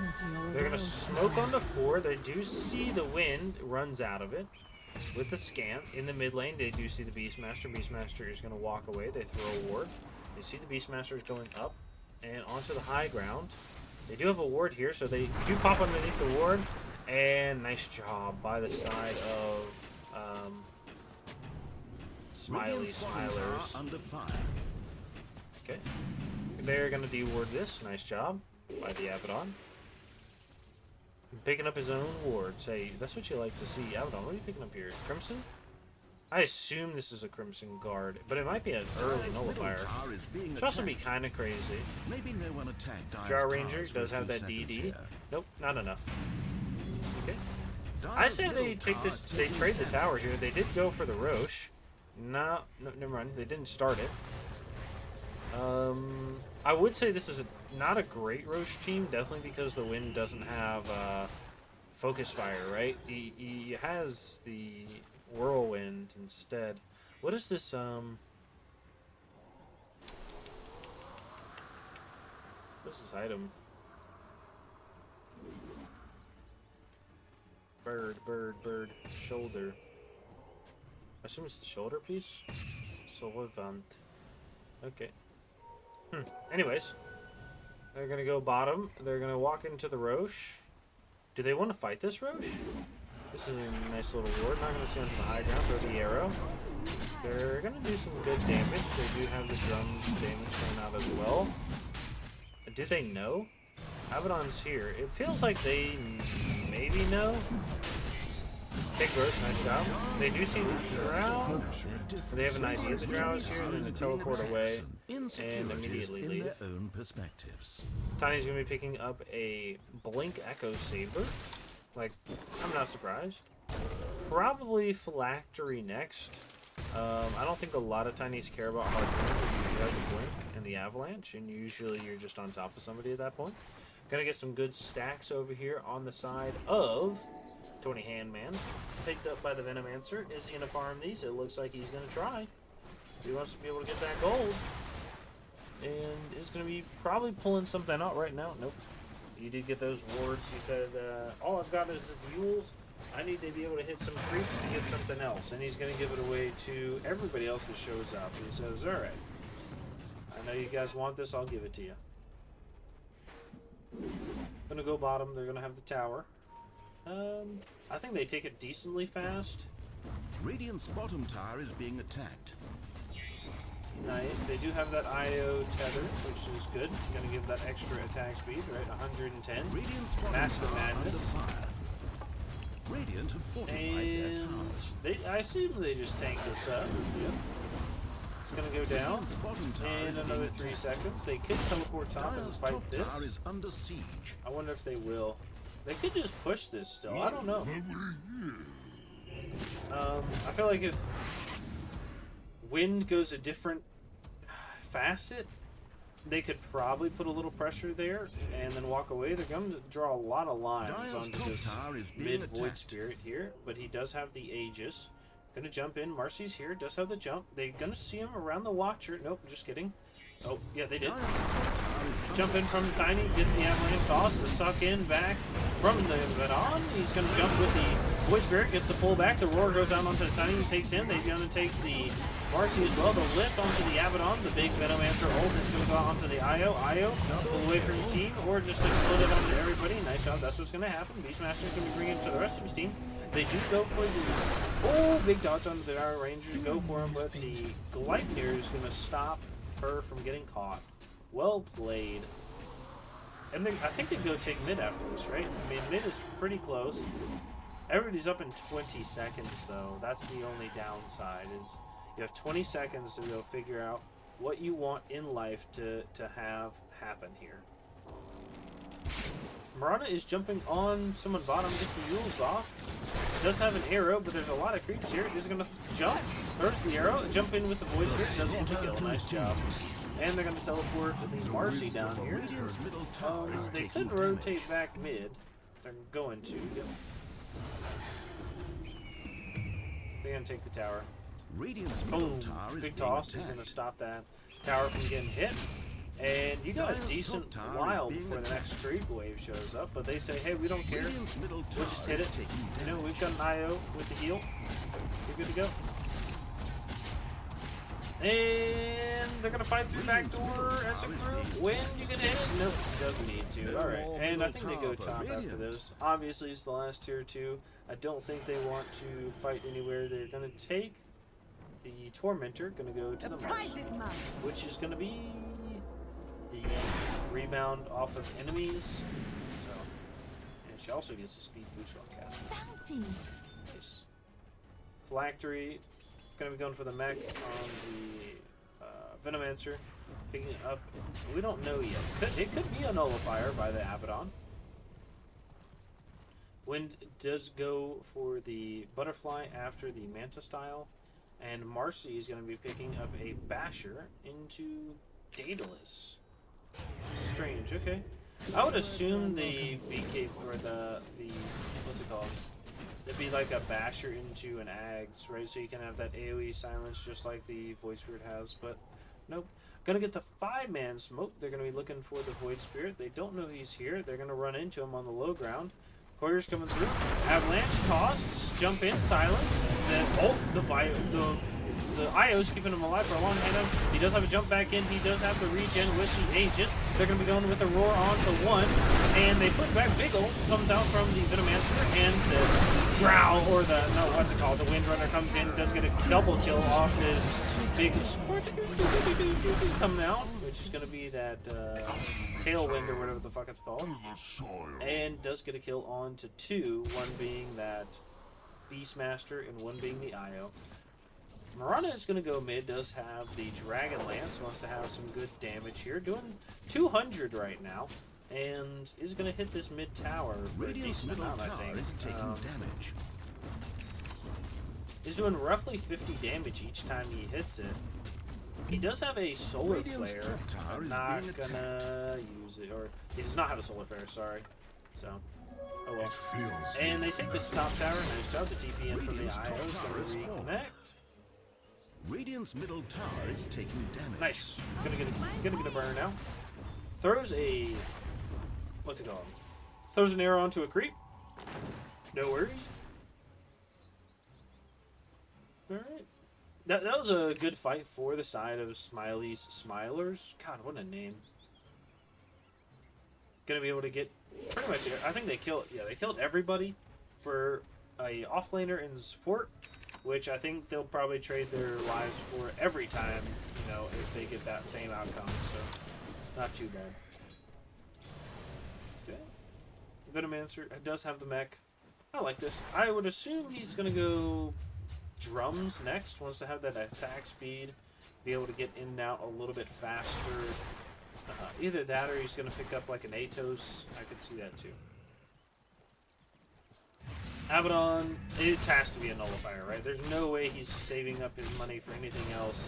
they're going to smoke on the 4. They do see the wind runs out of it with the scant. In the mid lane, they do see the Beastmaster. Beastmaster is going to walk away. They throw a ward. They see the Beastmaster is going up and onto the high ground. They do have a ward here, so they do pop underneath the ward. And nice job by the side of Smiley Smilers. Okay. They're going to de-ward this. Nice job by the Abaddon. Picking up his own wards. Hey, that's what you like to see. Abaddon, what are you picking up here? Crimson? I assume this is a Crimson Guard, but it might be an early nullifier. Should also be kind of crazy. Maybe no one attacked Jar Ranger does have that DD. Nope, not enough. Okay. I say they take this. They trade the tower here. They did go for the Roche. No, never mind. They didn't start it. I would say this is not a great Roche team, definitely because the Wind doesn't have focus fire, right? He has the Whirlwind instead. What is this? What's this item? Bird. Shoulder. I assume it's the shoulder piece? Solvant. Okay. Anyways. They're gonna go bottom. They're gonna walk into the Roche. Do they want to fight this Roche? This is a nice little ward. Not gonna see onto the high ground. Throw the arrow. They're gonna do some good damage. They do have the drums damage coming out as well. Did they know? Abaddon's here. It feels like they maybe know. Take Roche, nice job. They do see the Drow. They have an idea of the Drow is here, and then they teleport away and immediately leave. Tiny's going to be picking up a Blink Echo Saber. Like, I'm not surprised. Probably Phylactery next. I don't think a lot of Tinies care about Hard Blink because you do have the Blink and the Avalanche, and usually you're just on top of somebody at that point. Gonna get some good stacks over here on the side of 20 Handman. Picked up by the Venomancer. Is he gonna farm these? It looks like he's gonna try. He wants to be able to get that gold. And is gonna be probably pulling something out right now. Nope. He did get those wards. He said, all I've got is the mules. I need to be able to hit some creeps to get something else. And he's gonna give it away to everybody else that shows up. He says, alright. I know you guys want this, I'll give it to you. Gonna go bottom. They're gonna have the tower. I think they take it decently fast. Radiant's bottom tower is being attacked. Nice. They do have that IO tether, which is good. Gonna give that extra attack speed, right? 110. Mask of Madness. Radiant have fortified their towers. I assume they just tank this up. Yep. It's gonna go down in another 3 seconds. They could teleport top and fight this. Is under siege. I wonder if they will. They could just push this still. I don't know. I feel like if Wind goes a different facet, they could probably put a little pressure there and then walk away. They're going to draw a lot of lines onto this mid-Void Spirit here, but he does have the Aegis. Gonna jump in. Marcy's here. Does have the jump. They're gonna see him around the Watcher. Nope, just kidding. Oh, yeah, they did. Jump in from Tiny. Gets the Avalanche toss to suck in back from the Vedon. He's gonna jump with the Void Spirit. Gets the pull back. The Roar goes out onto the Tiny. He takes in. They're gonna take the Marcy as well. The lift onto the Abaddon. The big Venomancer ult is gonna go onto the IO. IO pull away from the team or just explode it onto everybody. Nice job. That's what's gonna happen. Beastmaster's gonna be bringing it to the rest of his team. They do go for the big dodge onto the Iron Ranger. Go for him, but the Gleipnir is going to stop her from getting caught. Well played. And I think they go take mid after this, right? I mean, mid is pretty close. Everybody's up in 20 seconds, though. That's the only downside, is you have 20 seconds to go figure out what you want in life to have happen here. Marana is jumping on someone bottom, gets the mules off. does have an arrow, but there's a lot of creeps here. He's going to jump. Throws the arrow. Jump in with the voice spirit. Does get the kill. Nice job. And they're going to teleport the Marcy down here. They could rotate back mid. They're going to. Yep. They're going to take the tower. Boom. Big toss is going to stop that tower from getting hit. And you got a decent while before the next creep wave shows up, but they say, hey, we don't care. We'll just hit it. You know, we've got an IO with the heal. We're good to go. And they're going to fight through back door as a group. When you going to hit it? Nope, doesn't need to. Alright, and I think they go top after this. Obviously, it's the last tier 2. I don't think they want to fight anywhere. They're going to take the Tormentor, going to go to the mouse, which is going to be the rebound off of enemies. So, and she also gets a speed boost on casting. Nice. Phylactery, going to be going for the mech on the Venomancer, picking it up. We don't know yet. It could be a nullifier by the Abaddon. Wind does go for the Butterfly after the Manta style, and Marcy is going to be picking up a Basher into Daedalus. Strange, okay. I would assume the BK, or the what's it called? It'd be like a Basher into an Ags, right? So you can have that AoE silence just like the Void Spirit has, but nope. Gonna get the 5-man smoke. They're gonna be looking for the Void Spirit. They don't know he's here. They're gonna run into him on the low ground. Courier's coming through. Avalanche, toss, jump in, silence. Then, the IO's keeping him alive for a long time. He does have a jump back in. He does have the regen with the Aegis. They're going to be going with the Roar onto 1. And they push back. Big ult comes out from the Venomancer. And the Drow, or the, no, what's it called? The Windrunner comes in. Does get a double kill off his big coming out, which is going to be that Tailwind or whatever the fuck it's called. And does get a kill on to 2. One being that Beastmaster and one being the IO. Mirana is going to go mid, does have the Dragon Lance, wants to have some good damage here, doing 200 right now, and is going to hit this mid tower for a decent amount, I think. He's doing roughly 50 damage each time he hits it. He does have a Solar Flare. I'm not going to use it, or he does not have a Solar Flare, sorry. So, oh well. And they take this top tower, nice job. The TP in from the IO is going to reconnect. Radiant's middle tower is taking damage. Nice. Gonna get a burn now. Throws a, what's it called? Throws an arrow onto a creep. No worries. All right. That was a good fight for the side of Smiley's Smilers. God, what a name. Gonna be able to get pretty much. I think they killed. Yeah, they killed everybody for a offlaner and support. Which I think they'll probably trade their lives for every time, you know, if they get that same outcome. So, not too bad. Okay. Venomancer does have the mech. I like this. I would assume he's going to go drums next. Wants to have that attack speed. Be able to get in and out a little bit faster. Either that or he's going to pick up like an Atos. I could see that too. Abaddon, it has to be a nullifier, right? There's no way he's saving up his money for anything else.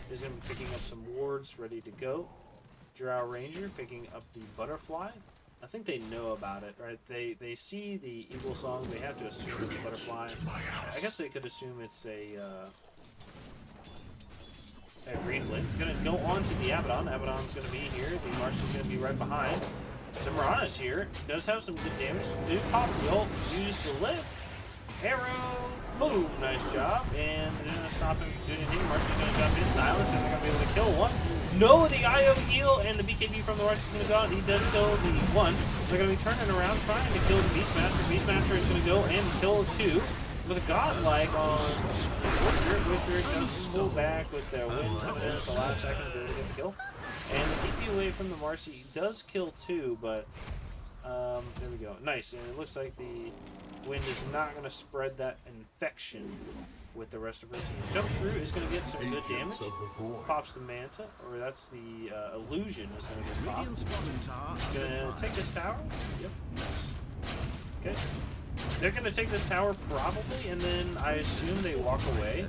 He's going to be picking up some wards ready to go. Drow Ranger picking up the Butterfly. I think they know about it, right? They see the Eagle Song. They have to assume it's a Butterfly. I guess they could assume it's a Green Blade. Going to go on to the Abaddon. Abaddon's going to be here. The Martian's going to be right behind. The Mirana's here. Does have some good damage. Do pop the ult. Use the lift. Arrow. Boom. Nice job. And they're going to stop him from doing anything. Martian's going to jump in silence, and they're going to be able to kill one. No, the IO heal, and the BKB from the Martian's going to go out. He does kill the one. They're going to be turning around, trying to kill the Beastmaster. Beastmaster is going to go and kill 2. With a godlike on Void Spirit does pull back with their wind coming in at the last second to get the kill. And the TP away from the Marcy does kill 2, but there we go. Nice, and it looks like the wind is not going to spread that infection with the rest of her team. Jumps through, is going to get some good damage. Pops the Manta, or that's the Illusion is going to get popped. Going to take this tower. Yep. Nice. Okay. they're going to take this tower probably, and then I assume they walk away.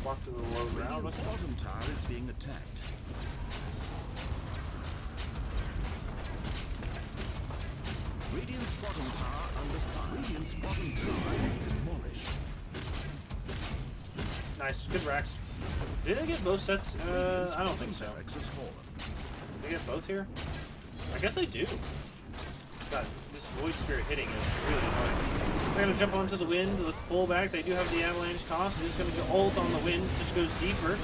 Walk to the low ground. Radiant's bottom tower is being attacked. Radiant's bottom tower under fire. Radiant's bottom tower is demolished. Nice. Good racks. Did they get both sets? I don't think so. Barracks has fallen. Did they get both here? I guess they do. God, this Void Spirit hitting is really annoying. They're going to jump onto the wind, the pullback. They do have the avalanche toss. It is going to go ult on the wind. Just goes deeper.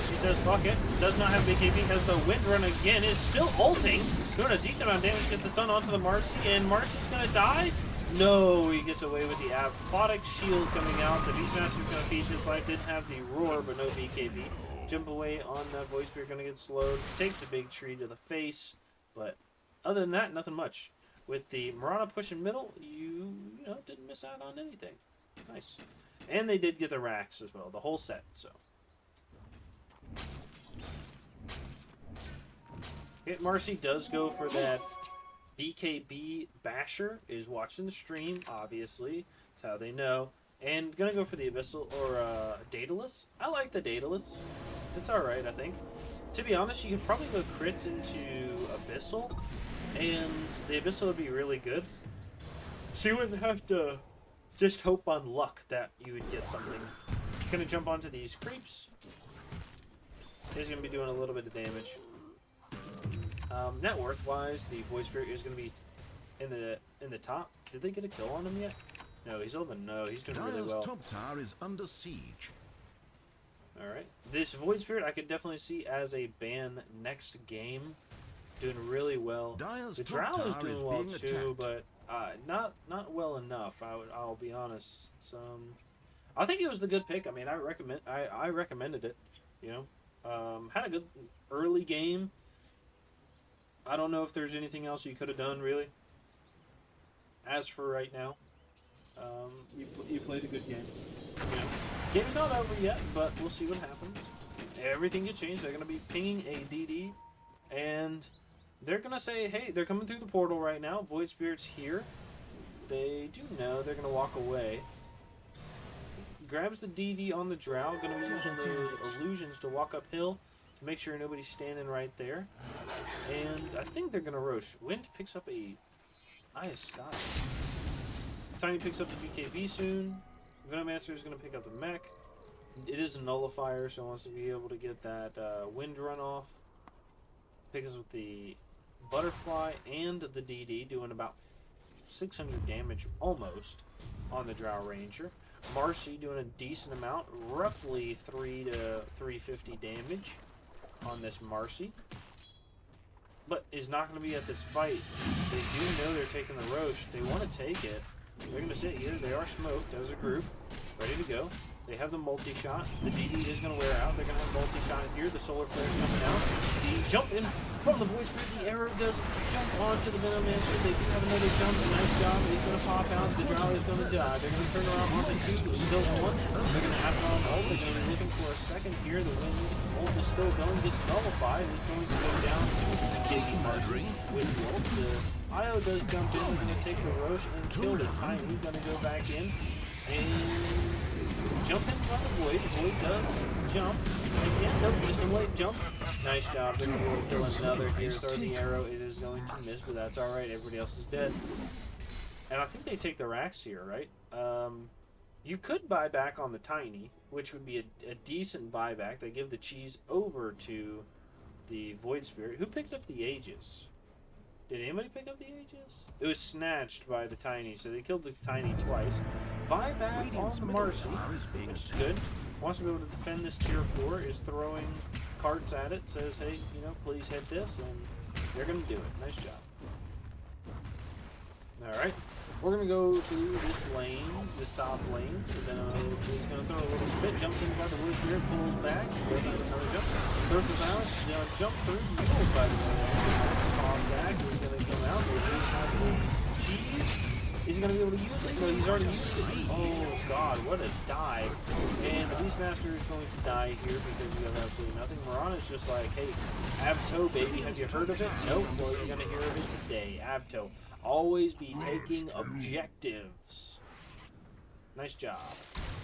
He says, fuck it. Does not have BKB. Has the wind run again. Is still ulting. Doing a decent amount of damage. Gets the stun onto the Marcy. And Marcy's going to die. No, he gets away with the aphotic shield coming out. The Beastmaster's going to feed his life. Didn't have the roar, but no BKB. Jump away on that Void Spirit. Going to get slowed. Takes a big tree to the face. But other than that, nothing much. With the Mirana pushing middle, you know, didn't miss out on anything. Nice. And they did get the racks as well, the whole set, so. Okay, Marcy does go for that BKB basher, is watching the stream, obviously. That's how they know. And gonna go for the Abyssal, or Daedalus. I like the Daedalus. It's alright, I think. To be honest, you could probably go crits into Abyssal. And the Abyssal would be really good. So you wouldn't have to just hope on luck that you would get something. Gonna jump onto these creeps. He's gonna be doing a little bit of damage. Net worth wise, the Void Spirit is gonna be in the top. Did they get a kill on him yet? No, he's open. No, he's doing really well. Top tower is under siege. Alright. This Void Spirit I could definitely see as a ban next game. Doing really well. The Drow is doing well too, but not well enough. I'll be honest. It's, I think it was the good pick. I mean, I recommended it. You know, had a good early game. I don't know if there's anything else you could have done really. As for right now, you played a good game. You know, game's not over yet, but we'll see what happens. Everything can change. They're gonna be pinging a DD, and they're going to say, hey, they're coming through the portal right now. Void Spirit's here. They do know they're going to walk away. Grabs the DD on the Drow. Going to be using those illusions to walk uphill to make sure nobody's standing right there. And I think they're going to rosh. Wind picks up a Eye of Sky. Tiny picks up the BKB soon. Venomancer is going to pick up the mech. It is a nullifier, so it wants to be able to get that wind run off. Picks up the Butterfly and the DD, doing about 600 damage almost on the Drow Ranger. Marcy doing a decent amount, roughly 3 to 350 damage on this Marcy. But is not going to be at this fight. They do know they're taking the rosh. They want to take it. They're going to sit here. They are smoked as a group, ready to go. They have the multi-shot. The DD is going to wear out. They're going to have multi-shot here. The solar flare coming out. The jump in from the Void Spirit. The arrow does jump onto the Venomancer. They do have another jump. A nice job. He's going to pop out. The Drow is going to die. They're going to turn around on the two. Still one. They're going to have it on ult. They're going to be looking for a second here. The wind ult is still going. Gets nullified. It's going to go down to the Kiggy Marjorie with the ult. The IO does jump in. He's going to take the rosh and kill the Tiny. He's going to go back in. And jump in by the Void. The Void does jump. Again, nope, just a late jump. Nice job. They're going to kill another here. Throw the arrow. It is going to miss, but that's alright. Everybody else is dead. And I think they take the racks here, right? You could buy back on the Tiny, which would be a decent buyback. They give the cheese over to the Void Spirit. Who picked up the Aegis? Did anybody pick up the Aegis? It was snatched by the Tiny, so they killed the Tiny twice. Buyback on the Marcy, which is good. Wants to be able to defend this tier 4, is throwing cards at it, says, hey, you know, please hit this, and they're going to do it. Nice job. Alright, we're going to go to this lane, this top lane. So then he's going to throw a little spit, jumps in by the Void Spirit, pulls back, goes out another jump, throws the silence, he's going to jump through, middle by the way. So he's toss back, he's going to come out, he's going to have the cheese. Is he going to be able to use it? No, he's already used it. Oh, God, what a dive. And the Beastmaster is going to die here because you have absolutely nothing. Mirana is just like, hey, Abto, baby, have you heard of it? Nope, well, you're going to hear of it today. Abto. Always be taking objectives. Nice job.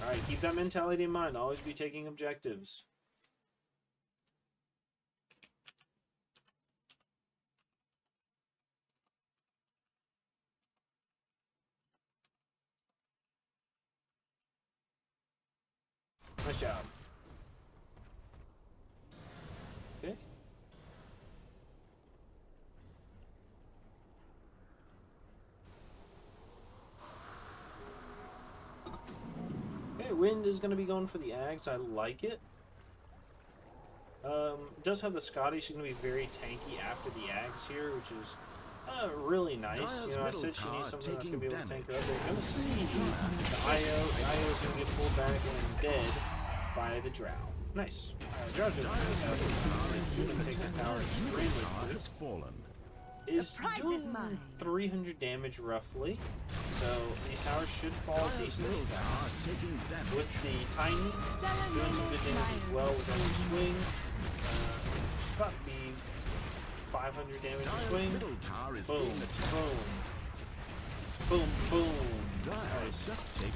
Alright, keep that mentality in mind. Always be taking objectives. Nice job. Okay. Okay, Wind is going to be going for the Ags. I like it. It does have the Scotty. She's going to be very tanky after the Ags here, which is really nice. You know, I said she needs something that's going to be able to tank her up. They're going to see the IO. The IO is going to get pulled back and dead by the Drow. Nice. Drow's going to take this tower extremely quick. Is doing 300 damage roughly, so these towers should fall decently fast. With the Tiny doing some good damage as well with every swing. She's about to be 500 damage a swing. Boom, boom, boom, boom. Nice.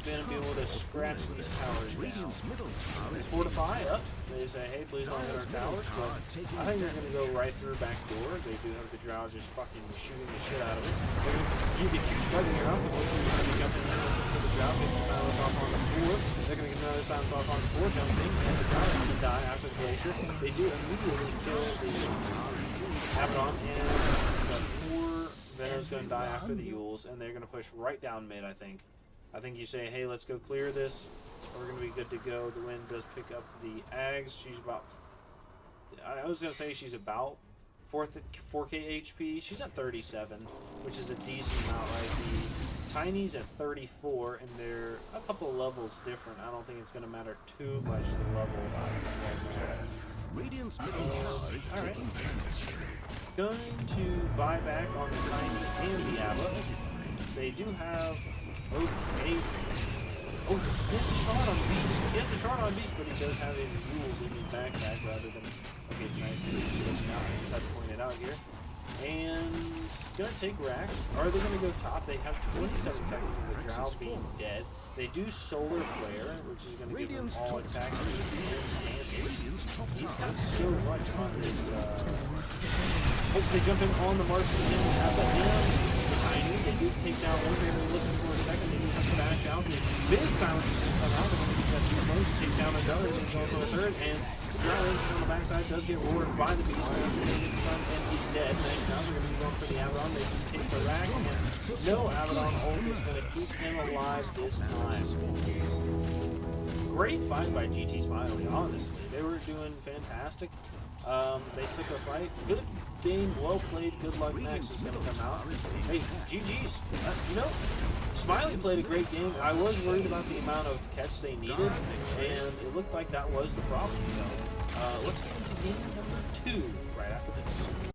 Gonna be able to scratch these towers down. Fortify up. They say, hey, please don't hit our towers, but I think they're gonna go right through back door. They do have the Drow just fucking shooting the shit out of it. They're gonna keep the huge target here up. They're gonna be jumping in until the Drow gets the silence off on the floor. They're gonna get another silence off on the floor, jumps in, and the Drow is gonna die after the glacier. They do immediately kill the Abaddon, and the poor Venom's gonna die after the Yules, and they're gonna push right down mid, I think. I think you say, hey, let's go clear this. We're going to be good to go. The Wind does pick up the Ags. She's about... I was going to say she's about 4k HP. She's at 37, which is a decent amount, right? The Tiny's at 34, and they're a couple of levels different. I don't think it's going to matter too much the level. Radiant's middle tower is Alright. Going to buy back on the Tiny and the Abba. They do have... Okay. Oh, he has a shot on Beast. He has a shot on Beast, but he does have his rules in his backpack rather than... Okay, nice. Switch now. I just have to point it out here. And... Gonna take racks. Are they gonna go top? They have 27 seconds of the Drow being dead. They do Solar Flare, which is gonna give them all attacks and damage. He's got so much on his... Oh, they jump in on the Martian and have the hand. Tiny. They do take down one. They were looking for a second. They do have to bash out. The big silence is going to come out. They're going to get that two most. Take down another. They go for a third. And Drow on the backside does get roared by the Beast. They get stunned and he's dead. Nice job. They're going to be going for the Abaddon. They do take the rack. And no Abaddon ult is going to keep him alive this time. Great fight by GTSmiley, honestly. They were doing fantastic. They took a fight. Good game, well played. Good luck next is going to come out. Hey, GG's. You know, Smiley played a great game. I was worried about the amount of catch they needed, and it looked like that was the problem. So, let's get into game number 2 right after this.